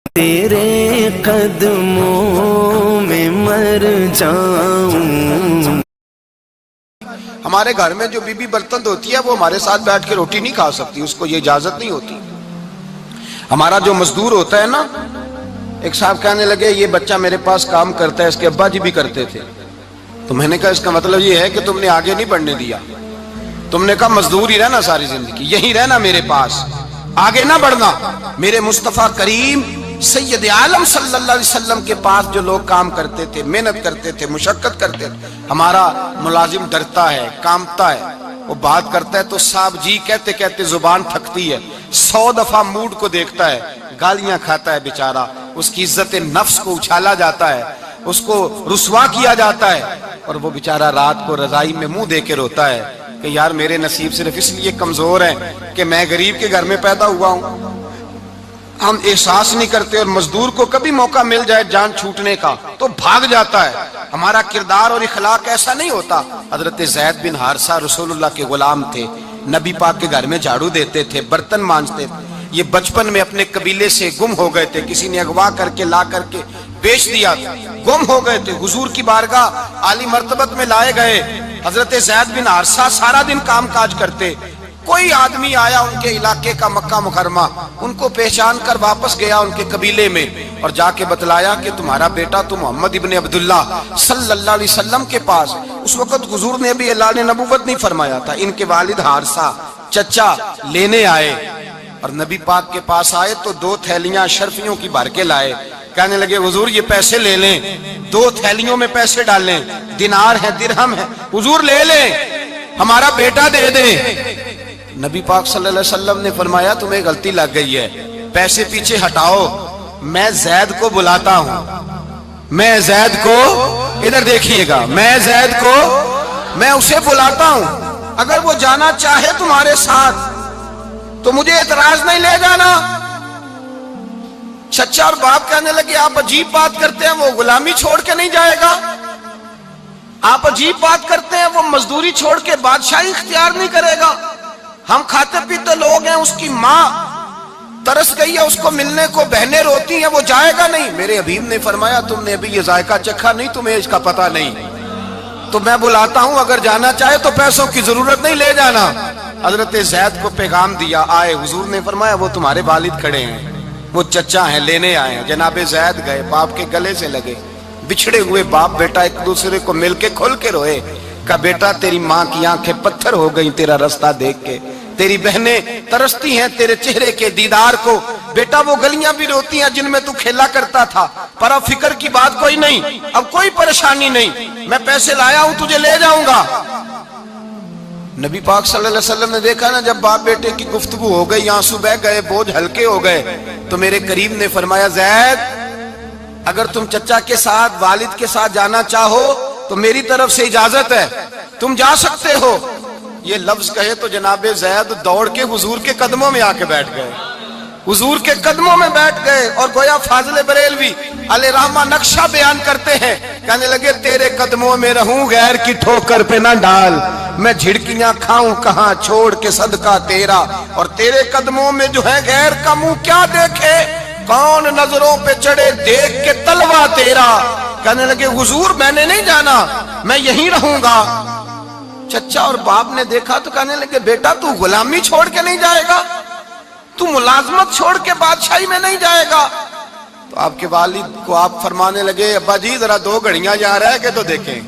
تیرے قدموں میں مر جاؤں. ہمارے گھر میں جو بی بی برتن دھوتی ہے وہ ہمارے ساتھ بیٹھ کے روٹی نہیں کھا سکتی، اس کو یہ اجازت نہیں ہوتی. ہمارا جو مزدور ہوتا ہے نا، ایک صاحب کہنے لگے یہ بچہ میرے پاس کام کرتا ہے، اس کے ابا جی بھی کرتے تھے. تو میں نے کہا اس کا مطلب یہ ہے کہ تم نے آگے نہیں بڑھنے دیا، تم نے کہا مزدور ہی رہنا ساری زندگی، یہی رہنا میرے پاس، آگے نہ بڑھنا. میرے مصطفیٰ کریم سید عالم صلی اللہ علیہ وسلم کے پاس جو لوگ کام کرتے تھے، محنت کرتے تھے، مشقت کرتے تھے. ہمارا ملازم ڈرتا ہے، کامتا ہے، وہ بات کرتا ہے تو صاحب جی کہتے کہتے زبان تھکتی ہے، 100 دفعہ موڈ کو دیکھتا ہے، گالیاں کھاتا ہے بیچارہ، اس کی عزت نفس کو اچھالا جاتا ہے، اس کو رسوا کیا جاتا ہے، اور وہ بیچارہ رات کو رضائی میں منہ دے کے روتا ہے کہ یار میرے نصیب صرف اس لیے کمزور ہیں کہ میں غریب کے گھر میں پیدا ہوا ہوں. ہم احساس نہیں کرتے، اور مزدور کو کبھی موقع مل جائے جان چھوٹنے کا تو بھاگ جاتا ہے. ہمارا کردار اور اخلاق ایسا نہیں ہوتا. حضرت زید بن حارثہ رسول اللہ کے غلام تھے، نبی پاک کے گھر میں جھاڑو دیتے تھے، برتن مانجتے تھے. یہ بچپن میں اپنے قبیلے سے گم ہو گئے تھے، کسی نے اغوا کر کے لا کر کے بیچ دیا، گم ہو گئے تھے. حضور کی بارگاہ عالی مرتبت میں لائے گئے. حضرت زید بن حارثہ سارا دن کام کاج کرتے. کوئی آدمی آیا ان کے علاقے کا، مکہ مکرمہ، ان کو پہچان کر واپس گیا ان کے قبیلے میں اور جا کے بتلایا کہ تمہارا بیٹا تو محمد ابن عبداللہ صلی اللہ علیہ وسلم کے پاس. اس وقت حضور نے بھی اللہ نے نبوت نہیں فرمایا تھا. ان کے والد حارثہ چچا لینے آئے اور نبی پاک کے پاس آئے تو 2 تھیلیاں اشرفیوں کی بھر کے لائے. کہنے لگے حضور یہ پیسے لے لیں، 2 تھیلیوں میں پیسے ڈالیں، دینار ہے درہم ہے، حضور لے لیں، ہمارا بیٹا دے دیں. نبی پاک صلی اللہ علیہ وسلم نے فرمایا تمہیں غلطی لگ گئی ہے، پیسے پیچھے ہٹاؤ، میں زید کو بلاتا ہوں، میں زید کو، ادھر دیکھیے گا، میں زید کو، میں اسے بلاتا ہوں، اگر وہ جانا چاہے تمہارے ساتھ تو مجھے اعتراض نہیں لے جانا. چچا اور باپ کہنے لگے آپ عجیب بات کرتے ہیں، وہ غلامی چھوڑ کے نہیں جائے گا. آپ عجیب بات کرتے ہیں، وہ مزدوری چھوڑ کے بادشاہی اختیار نہیں کرے گا. ہم کھاتے پیتے لوگ ہیں، اس کی ماں ترس گئی ہے اس کو ملنے کو، بہنیں روتی ہیں، وہ جائے گا نہیں. میرے حبیب نے فرمایا تم نے ابھی یہ ذائقہ چکھا نہیں، تمہیں اس کا پتہ نہیں، تو میں بلاتا ہوں، اگر جانا چاہے تو پیسوں کی ضرورت نہیں، لے جانا. حضرت زید کو پیغام دیا، آئے. حضور نے فرمایا وہ تمہارے والد کھڑے ہیں، وہ چچا ہیں، لینے آئے ہیں. جناب زید گئے، باپ کے گلے سے لگے، بچھڑے ہوئے باپ بیٹا ایک دوسرے کو مل کے کھل کے روئے. کہا بیٹا تیری ماں کی آنکھیں پتھر ہو گئی تیرا رستہ دیکھ کے، تیری بہنیں ترستی ہیں تیرے چہرے کے دیدار کو. بیٹا وہ گلیاں بھی روتی ہیں جن میں تو کھیلا کرتا تھا، پر اب فکر کی بات کوئی نہیں، اب کوئی پریشانی نہیں، میں پیسے لایا ہوں تجھے لے جاؤں گا. نبی پاک صلی اللہ علیہ وسلم نے دیکھا نا جب باپ بیٹے کی گفتگو ہو گئی، آنسو بہ گئے، بوجھ ہلکے ہو گئے، تو میرے کریم نے فرمایا زید اگر تم چچا کے ساتھ والد کے ساتھ جانا چاہو تو میری طرف سے اجازت ہے، تم جا سکتے ہو. یہ لفظ کہے تو جناب زید دوڑ کے حضور کے قدموں میں آ کے بیٹھ گئے، حضور کے قدموں میں بیٹھ گئے. اور گویا فاضل بریلوی علیہ رحمہ نقشہ بیان کرتے ہیں، کہنے لگے تیرے قدموں میں رہوں غیر کی ٹھوکر پہ نہ ڈال، میں جھڑکیاں کھاؤں کہاں چھوڑ کے صدقہ تیرا، اور تیرے قدموں میں جو ہے غیر کا منہ کیا دیکھے، کون نظروں پہ چڑھے دیکھ کے تلوا تیرا. کہنے لگے حضور میں نے نہیں جانا، میں یہیں رہوں گا. چچا اور باپ نے دیکھا تو کہنے لگے بیٹا تو غلامی چھوڑ کے نہیں جائے گا، تو ملازمت چھوڑ کے بادشاہی میں نہیں جائے گا. تو آپ کے والد کو آپ فرمانے لگے ابا جی ذرا 2 گھڑیاں یہاں رہ کے تو دیکھیں،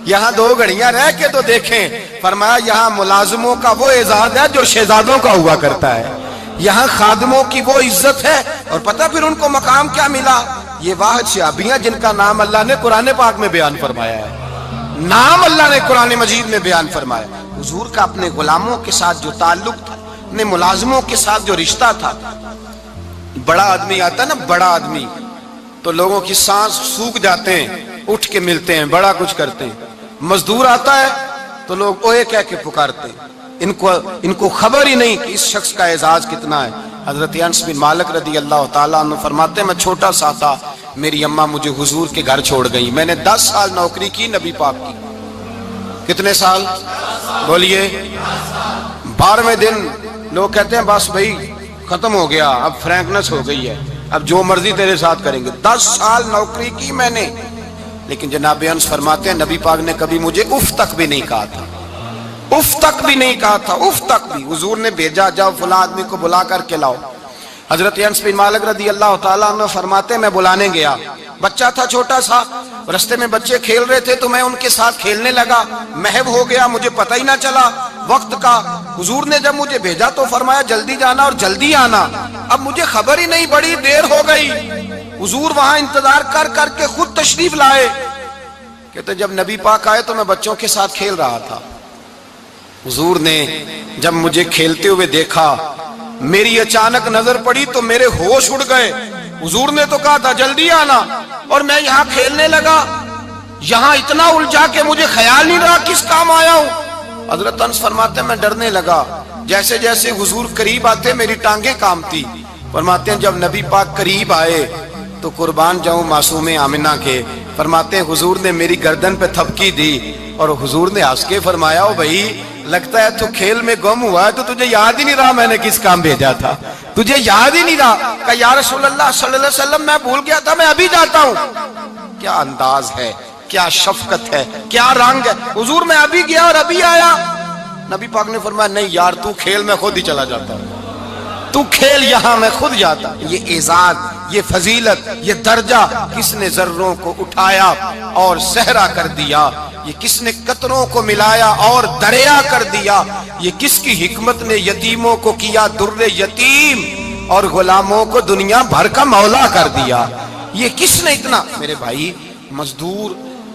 یہاں 2 گھڑیاں رہ کے تو دیکھیں. فرمایا یہاں ملازموں کا وہ اعزاز ہے جو شہزادوں کا ہوا کرتا ہے، یہاں خادموں کی وہ عزت ہے. اور پتہ پھر ان کو مقام کیا ملا، یہ واحد صحابیاں جن کا نام اللہ نے قرآن پاک میں بیان فرمایا ہے، نام اللہ نے قرآن مجید میں بیان فرمایا. حضور کا اپنے غلاموں کے ساتھ جو تعلق تھا، اپنے ملازموں کے ساتھ جو رشتہ تھا. بڑا آدمی آتا ہے نا، بڑا آدمی تو لوگوں کی سانس سوکھ جاتے ہیں، اٹھ کے ملتے ہیں، بڑا کچھ کرتے ہیں. مزدور آتا ہے تو لوگ اوے کہہ کے پکارتے ہیں، ان کو خبر ہی نہیں کہ اس شخص کا اعزاز کتنا ہے. حضرت انس بن مالک رضی اللہ تعالیٰ عنہ فرماتے ہیں میں چھوٹا سا تھا، میری اماں مجھے حضور کے گھر چھوڑ گئی، میں نے 10 سال نوکری کی نبی پاک کی. کتنے سال بولیے؟ 12ویں دن لوگ کہتے ہیں بس بھائی ختم ہو گیا، اب فرینکنس ہو گئی ہے. اب جو مرضی تیرے ساتھ کریں گے. 10 سال نوکری کی میں نے, لیکن جناب انس فرماتے ہیں نبی پاک نے کبھی مجھے اف تک بھی نہیں کہا تھا, اف تک بھی نہیں کہا تھا, اف تک بھی. حضور نے بھیجا جاؤ فلاں آدمی کو بلا کر کے لاؤ. حضرت انس بن مالک رضی اللہ تعالیٰ عنہ فرماتے ہیں میں بلانے گیا, بچہ تھا چھوٹا سا, رستے میں بچے کھیل رہے تھے تو میں ان کے ساتھ کھیلنے لگا, محو ہو گیا, مجھے پتہ ہی نہ چلا وقت کا. حضور نے جب مجھے بھیجا تو فرمایا جلدی جانا اور جلدی آنا. اب مجھے خبر ہی نہیں, بڑی دیر ہو گئی. حضور وہاں انتظار کر کر کے خود تشریف لائے. کہتے جب نبی پاک آئے تو میں بچوں کے ساتھ کھیل رہا تھا. حضور نے جب مجھے کھیلتے ہوئے دیکھا, میری اچانک نظر پڑی تو میرے ہوش اڑ گئے. حضور نے تو کہا تھا جلدی آنا, اور میں یہاں کھیلنے لگا, یہاں اتنا الجھا کہ مجھے خیال نہیں رہا کس کام آیا ہوں. حضرت انس فرماتے ہیں میں ڈرنے لگا, جیسے جیسے حضور قریب آتے میری ٹانگیں کانپتی. فرماتے ہیں جب نبی پاک قریب آئے تو قربان جاؤں معصوم آمنہ کے, فرماتے ہیں حضور نے میری گردن پہ تھپکی دی اور حضور نے ہنس کے فرمایا او بھائی لگتا ہے تو کھیل میں گم ہوا ہے تو تجھے یاد ہی نہیں رہا میں نے کس کام بھیجا تھا, تجھے یاد ہی نہیں رہا. کہ یا رسول اللہ صلی اللہ علیہ وسلم میں بھول گیا تھا, میں ابھی جاتا ہوں. کیا انداز ہے, کیا شفقت ہے, کیا رنگ ہے. حضور میں ابھی گیا اور ابھی آیا. نبی پاک نے فرمایا نہیں یار تو کھیل میں خود ہی چلا جاتا, تو کھیل یہاں میں خود جاتا. یہ اعزاز, یہ فضیلت, یہ درجہ کس نے ذروں کو اٹھایا اور صحرا کر دیا, یہ کس نے قطروں کو ملایا اور دریا کر دیا, یہ کس کی حکمت نے یتیموں کو کیا در یتیم اور غلاموں کو دنیا بھر کا مولا کر دیا. یہ کس نے اتنا. میرے بھائی مزدور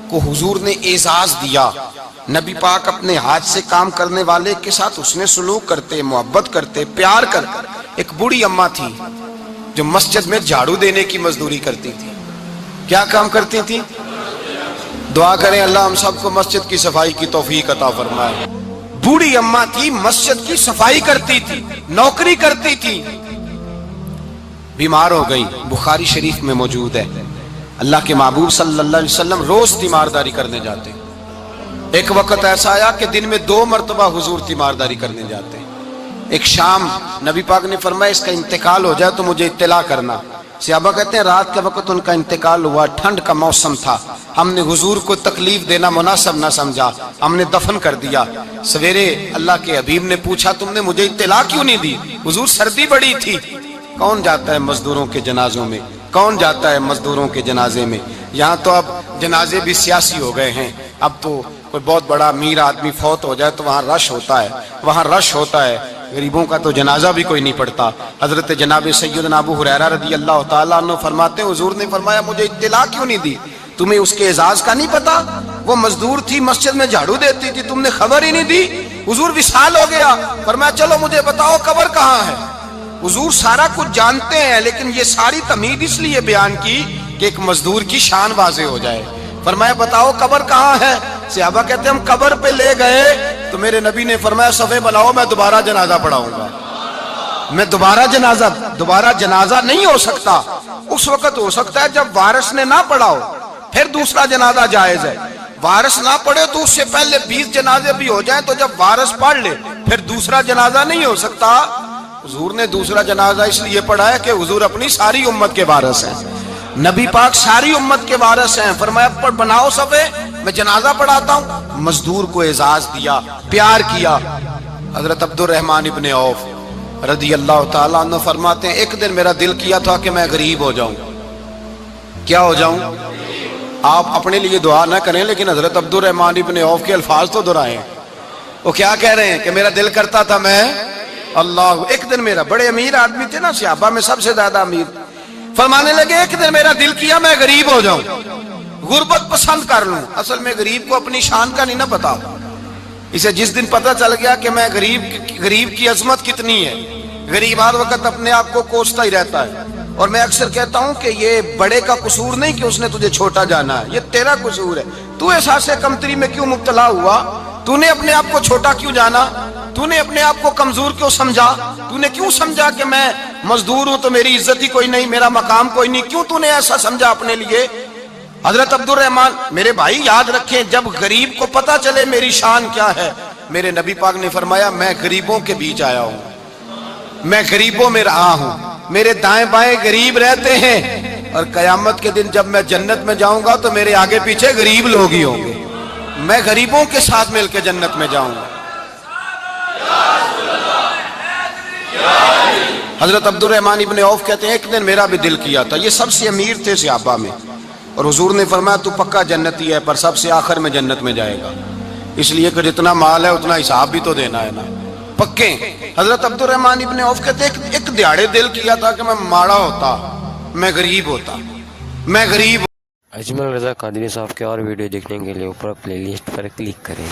کو حضور نے اعزاز دیا. نبی پاک اپنے ہاتھ سے کام کرنے والے کے ساتھ اس نے سلوک کرتے, محبت کرتے, پیار کرتے. ایک بوڑھی اماں تھی جو مسجد میں جھاڑو دینے کی مزدوری کرتی تھی. کیا کام کرتی تھی؟ دعا کریں اللہ ہم سب کو مسجد کی صفائی کی توفیق عطا فرمائے. بوڑھی اماں تھی, مسجد کی صفائی کرتی تھی, نوکری کرتی تھی. بیمار ہو گئی, بخاری شریف میں موجود ہے. اللہ کے محبوب صلی اللہ علیہ وسلم روز تیمارداری کرنے جاتے. ایک وقت ایسا آیا کہ دن میں 2 مرتبہ حضور تیمارداری کرنے جاتے. ایک شام نبی پاک نے فرمایا اس کا انتقال ہو جائے تو مجھے اطلاع کرنا. صحابہ کہتے ہیں رات کے وقت ان کا انتقال ہوا, ٹھنڈ کا موسم تھا, ہم نے حضور کو تکلیف دینا مناسب نہ سمجھا, ہم نے دفن کر دیا. سویرے اللہ کے حبیب نے پوچھا تم نے مجھے اطلاع کیوں نہیں دی؟ حضور سردی بڑی تھی. کون جاتا ہے مزدوروں کے جنازوں میں, کون جاتا ہے مزدوروں کے جنازے میں. یہاں تو اب جنازے بھی سیاسی ہو گئے ہیں. اب تو کوئی بہت بڑا امیر آدمی فوت ہو جائے تو وہاں رش ہوتا ہے, وہاں رش ہوتا ہے. غریبوں کا تو جنازہ بھی کوئی نہیں پڑتا. حضرت جناب سیدنا ابو ہریرہ رضی اللہ تعالیٰ عنہ فرماتے ہیں حضور نے فرمایا مجھے اطلاع کیوں نہیں دی؟ تمہیں اس کے اعزاز کا نہیں پتا؟ وہ مزدور تھی, مسجد میں جھاڑو دیتی تھی, تم نے خبر ہی نہیں دی. حضور وصال ہو گیا, فرمایا چلو مجھے بتاؤ قبر کہاں ہے. حضور سارا کچھ جانتے ہیں لیکن یہ ساری تمہید اس لیے بیان کی کہ ایک مزدور کی شان واضح ہو جائے. فرمایا بتاؤ قبر کہاں ہے. صحابہ کہتے ہیں ہم قبر پہ لے گئے تو میرے نبی نے فرمایا صفے بناؤ میں دوبارہ جنازہ پڑھاؤں گا. میں دوبارہ جنازہ نہیں ہو سکتا. اس وقت ہو سکتا ہے جب وارث نے نہ پڑھاؤ, پھر دوسرا جنازہ جائز ہے. وارث نہ پڑھے تو اس سے پہلے 20 جنازے بھی ہو جائیں تو جب وارث پڑھ لے پھر دوسرا جنازہ نہیں ہو سکتا. حضور نے دوسرا جنازہ اس لیے پڑھا ہے کہ حضور اپنی ساری امت کے وارث ہیں. نبی پاک ساری امت کے وارث ہیں. فرمایا پر بناؤ صفے میں جنازہ پڑھاتا ہوں. مزدور کو اعزاز دیا, پیار کیا. حضرت عبد الرحمن ابن عوف رضی اللہ تعالیٰ عنہ فرماتے ہیں ایک دن میرا دل کیا تھا کہ میں غریب ہو جاؤں. کیا ہو جاؤں؟ آپ اپنے لیے دعا نہ کریں لیکن حضرت عبد الرحمن ابن عوف کے الفاظ تو دہرائیں. وہ کیا کہہ رہے ہیں کہ میرا دل کرتا تھا میں اللہ. ایک دن میرا, بڑے امیر آدمی تھے نا, صحابہ میں سب سے زیادہ امیر, فرمانے لگے ایک دن میرا دل کیا میں غریب ہو جاؤں, غربت پسند کر لوں. اصل میں غریب کو اپنی شان کا نہیں نہ پتا. اسے جس دن پتہ چل گیا کہ میں غریب کی عظمت کتنی ہے. غریب ہر وقت اپنے آپ کو کوستا ہی رہتا ہے. اور میں اکثر کہتا ہوں کہ یہ بڑے کا قصور نہیں کہ اس نے تجھے چھوٹا جانا ہے, یہ تیرا قصور ہے. تو احساس کمتری میں کیوں مبتلا ہوا؟ تو نے اپنے آپ کو چھوٹا کیوں جانا؟ تو نے اپنے آپ کو کمزور کیوں سمجھا؟ تو نے کیوں سمجھا کہ میں مزدور ہوں تو میری عزت ہی کوئی نہیں, میرا مقام کوئی نہیں؟ کیوں تو نے ایسا سمجھا اپنے لیے؟ حضرت عبد الرحمن, میرے بھائی یاد رکھیں جب غریب کو پتا چلے میری شان کیا ہے, میرے نبی پاک نے فرمایا میں غریبوں کے بیچ آیا ہوں, میں غریبوں میں رہا ہوں. میرے دائیں بائیں غریب رہتے ہیں، اور قیامت کے دن جب میں جنت میں جاؤں گا تو میرے آگے پیچھے غریب لوگ ہی ہوں گے، میں غریبوں کے ساتھ مل کے جنت میں جاؤں گا۔ حضرت عبد الرحمن ابن عوف کہتے ہیں ایک دن میرا بھی دل کیا تھا، یہ سب سے امیر تھے صحابہ میں، اور حضور نے فرمایا تو پکا جنتی ہے پر سب سے آخر میں جنت میں جائے گا، اس لیے کہ جتنا مال ہے اتنا حساب بھی تو دینا ہے نا، پکے۔ حضرت عبد الرحمن ابن عوف کہتے ہیں ایک دیہڑے دل کیا تھا کہ میں ماڑا ہوتا، میں غریب ہوتا، میں غریب۔ اجمل رضا قادری صاحب کے اور ویڈیو دیکھنے کے لیے اوپر پلے لسٹ پر کلک کریں۔